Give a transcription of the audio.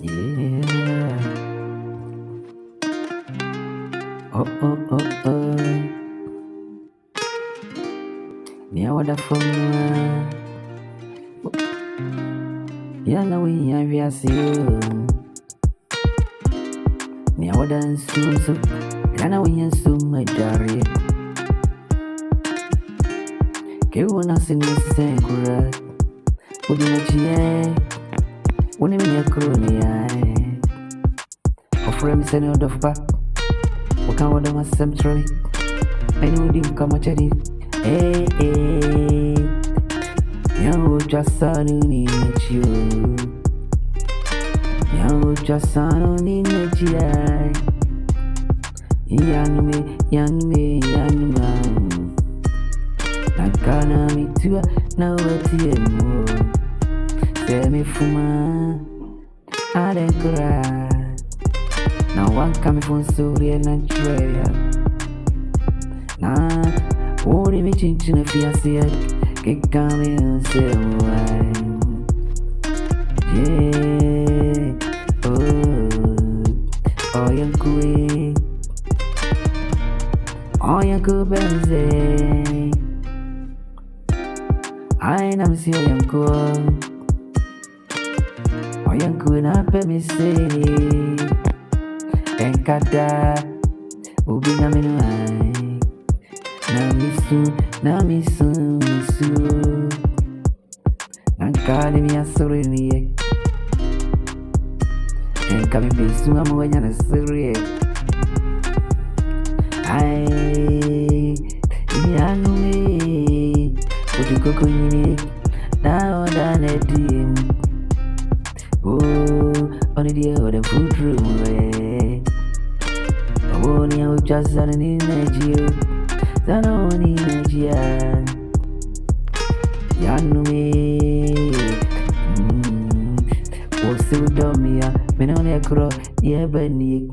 Yeah. Oh, oh, oh, oh. Me, I would from Yana, we have see you. Me, I would dance soon. Yana, we have soon, my diary. Get one as in the same correct. Would you not hear? When you mean a crony, of friends and out of back. What can one of my cemetery? I know you come at it. Hey, hey, you just son in you. You just son in you. Young me, Nakana me too, now what you say me fuma, I don't cry. Now one coming from Syria and Nigeria. Nah, what do you mean if you see it? Get coming and say why? Yeah, oh, young queen, oh, young good I am see young girl. Oh, young girl, not let me say. And kada, ubi na minuai. Na misu. Nankali mi asuri. And kami bisu amuanya na suri. Ai, yanu me. Put cocoa in it, now done a dim. Oh, on the other food room. I won't you just an energy. Then only energy. Yanu me. What's so dumb, yeah? Men on a crow, yeah, Benny.